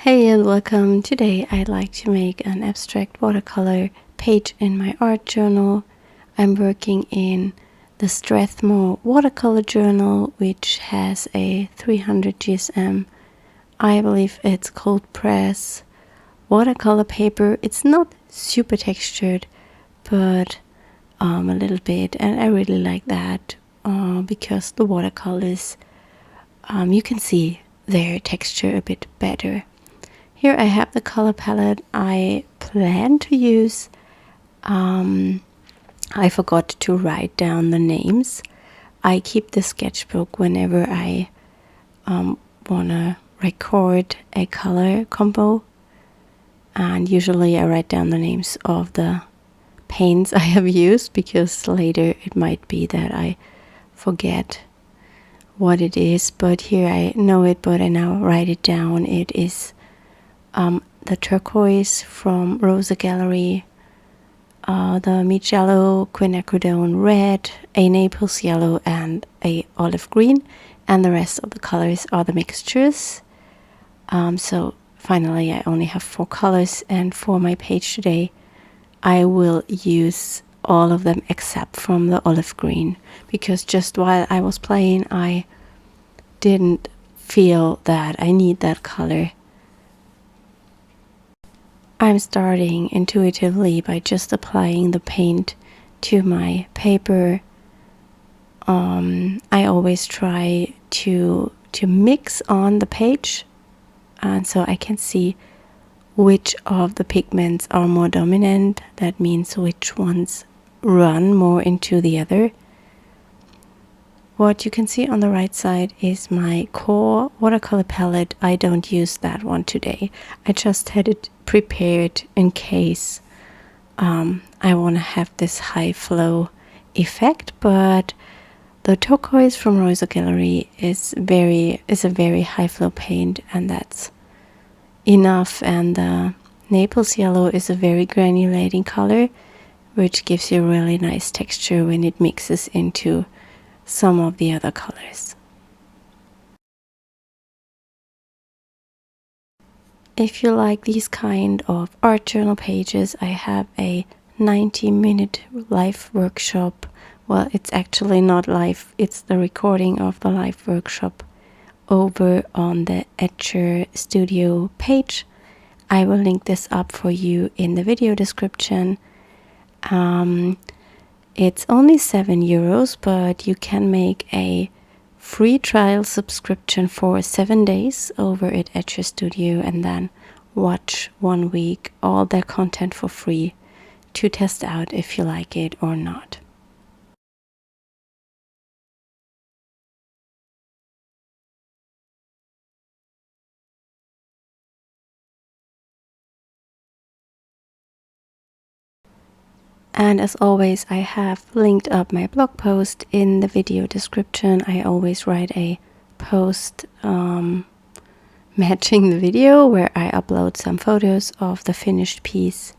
Hey and welcome. Today I'd like to make an abstract watercolor page in my art journal. I'm working in the Strathmore watercolor journal, which has a 300 GSM. I believe it's cold press watercolor paper. It's not super textured, but a little bit, and I really like that because the watercolors, you can see their texture a bit better. Here I have the color palette I plan to use. I forgot to write down the names. I keep the sketchbook whenever I want to record a color combo. And usually I write down the names of the paints I have used, because later it might be that I forget what it is. But here I know it, but I now write it down. It is the turquoise from Rosa Gallery, the meat yellow, quinacridone red, a Naples yellow, and a olive green, and the rest of the colors are the mixtures. So finally I only have 4 colors, and for my page today I will use all of them except from the olive green, because just while I was playing I didn't feel that I need that color. I'm starting intuitively by just applying the paint to my paper. I always try to mix on the page, and so I can see which of the pigments are more dominant. That means which ones run more into the other. What you can see on the right side is my core watercolor palette. I don't use that one today. I just had it prepared in case I want to have this high flow effect, but the turquoise from Rosa Gallery is a very high flow paint, and that's enough. And the Naples yellow is a very granulating color, which gives you really nice texture when it mixes into some of the other colors. If you like these kind of art journal pages, I have a 90-minute live workshop. Well, it's actually not live, it's the recording of the live workshop over on the EtchR Studio page. I will link this up for you in the video description. It's only €7, but you can make a free trial subscription for 7 days over at EtchR Studio, and then watch 1 week all their content for free to test out if you like it or not. And as always, I have linked up my blog post in the video description. I always write a post matching the video where I upload some photos of the finished piece.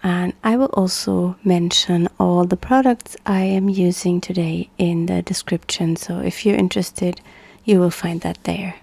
And I will also mention all the products I am using today in the description. So if you're interested, you will find that there.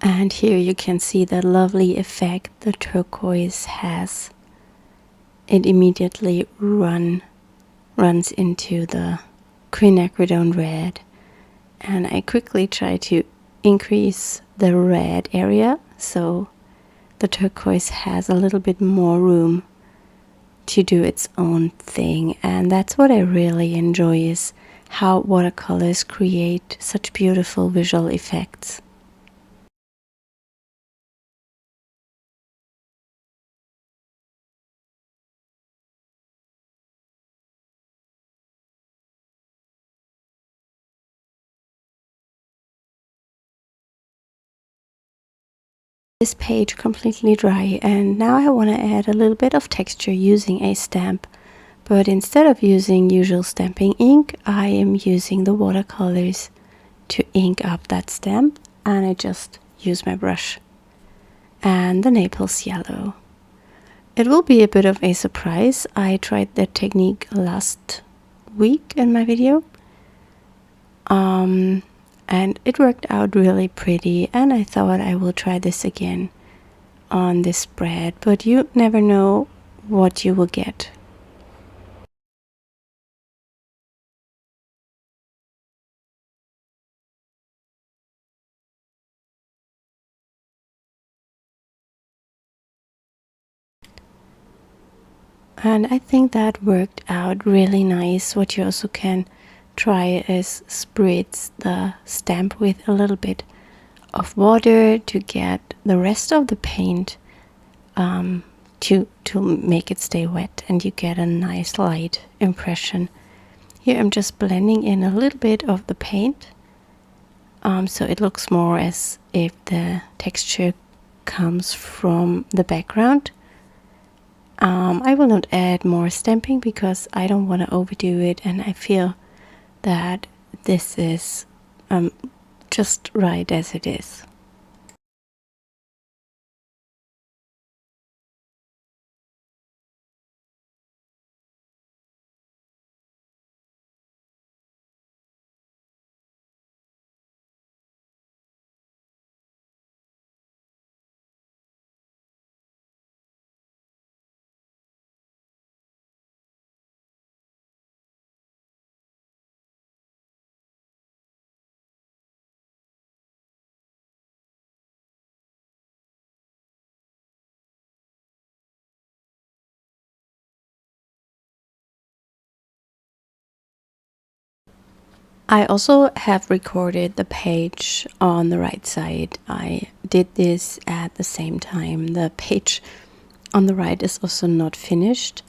And here you can see the lovely effect the turquoise has. It immediately runs into the quinacridone red. And I quickly try to increase the red area so the turquoise has a little bit more room to do its own thing. And that's what I really enjoy, is how watercolors create such beautiful visual effects. this page completely dry, and now I want to add a little bit of texture using a stamp. But instead of using usual stamping ink, I am using the watercolors to ink up that stamp, and I just use my brush and the Naples yellow. It will be a bit of a surprise. I tried that technique last week in my video, and it worked out really pretty, and I thought I will try this again on this spread, but you never know what you will get. And I think that worked out really nice. What you also can try is spritz the stamp with a little bit of water to get the rest of the paint to make it stay wet, and you get a nice light impression. Here I'm just blending in a little bit of the paint, so it looks more as if the texture comes from the background. I will not add more stamping because I don't want to overdo it, and I feel that this is just right as it is. I also have recorded the page on the right side. I did this at the same time. The page on the right is also not finished.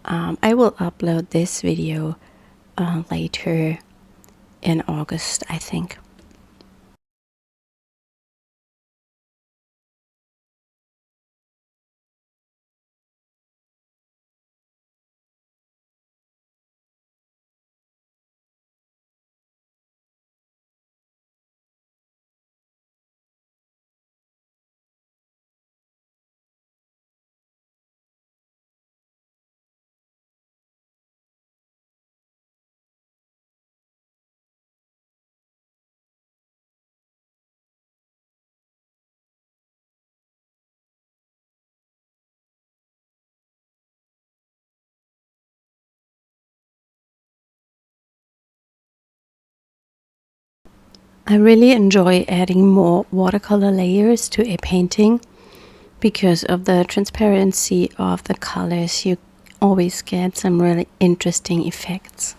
I will upload this video later in August, I think. I really enjoy adding more watercolor layers to a painting. Because of the transparency of the colors, you always get some really interesting effects.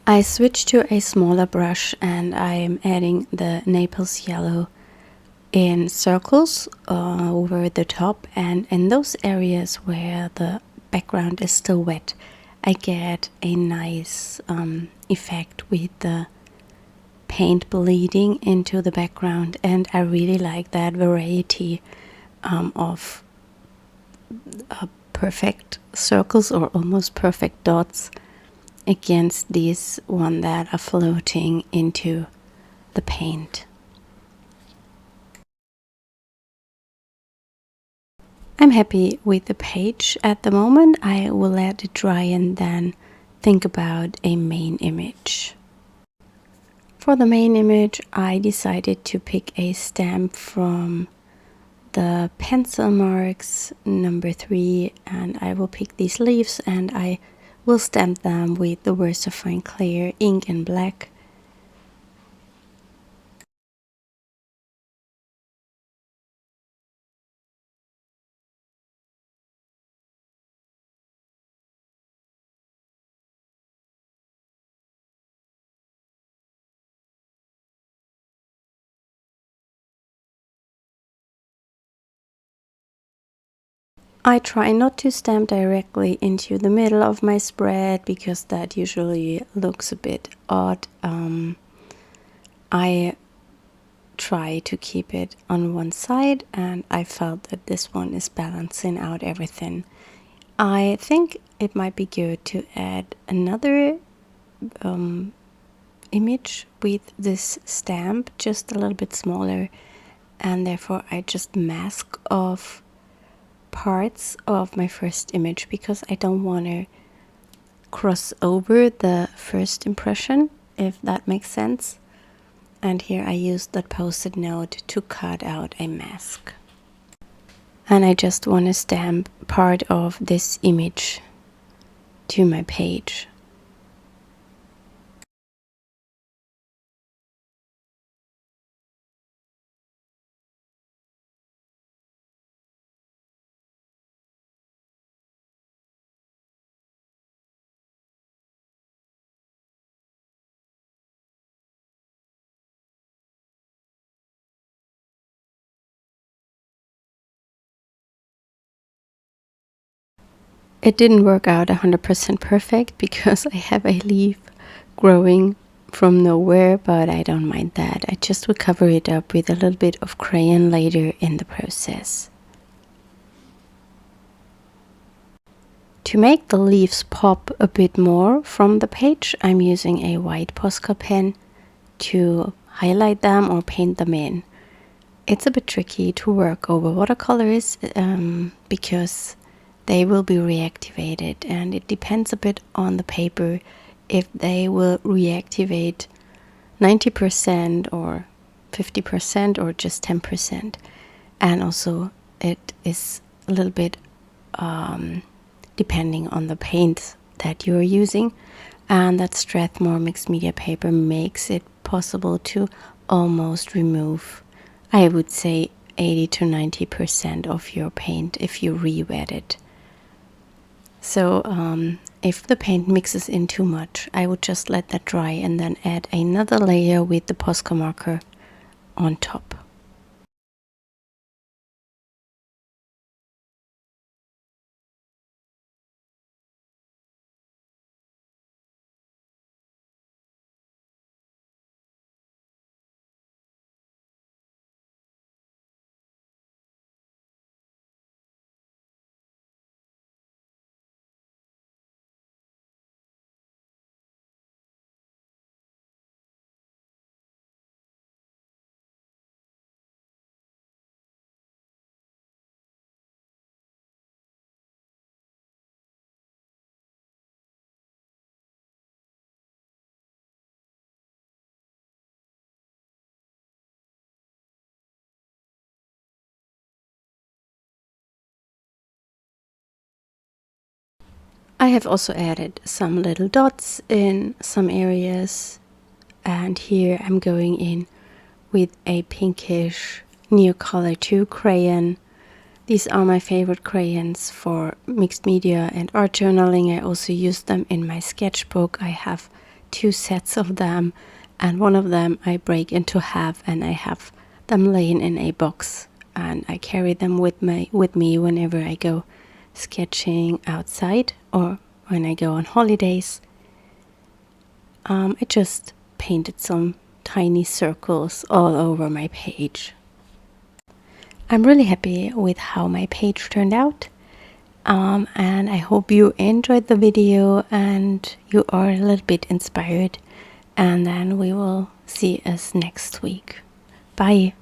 I switched to a smaller brush, and I'm adding the Naples yellow in circles over the top, and in those areas where the background is still wet, I get a nice effect with the paint bleeding into the background, and I really like that variety of perfect circles or almost perfect dots against these one that are floating into the paint. I'm happy with the page at the moment. I will let it dry and then think about a main image. For the main image, I decided to pick a stamp from the pencil marks number 3, and I will pick these leaves and I will stamp them with the VersaFine Clear ink in black. I try not to stamp directly into the middle of my spread because that usually looks a bit odd. I try to keep it on one side, and I felt that this one is balancing out everything. I think it might be good to add another image with this stamp, just a little bit smaller, and therefore I just mask off parts of my first image because I don't want to cross over the first impression, if that makes sense. And here I used that post-it note to cut out a mask. And I just want to stamp part of this image to my page. It didn't work out 100% perfect because I have a leaf growing from nowhere, but I don't mind that. I just will cover it up with a little bit of crayon later in the process. To make the leaves pop a bit more from the page, I'm using a white Posca pen to highlight them or paint them in. It's a bit tricky to work over watercolors because they will be reactivated, and it depends a bit on the paper if they will reactivate 90% or 50% or just 10%. And also it is a little bit depending on the paint that you're using, and that Strathmore mixed media paper makes it possible to almost remove, I would say, 80 to 90% of your paint if you re-wet it. So if the paint mixes in too much, I would just let that dry and then add another layer with the Posca marker on top. I have also added some little dots in some areas, and here I'm going in with a pinkish Neocolor 2 crayon. These are my favorite crayons for mixed media and art journaling. I also use them in my sketchbook. I have 2 sets of them, and one of them I break into half and I have them laying in a box, and I carry them with me whenever I go sketching outside or when I go on holidays. I just painted some tiny circles all over my page. I'm really happy with how my page turned out, and I hope you enjoyed the video and you are a little bit inspired, and then we will see us next week. Bye!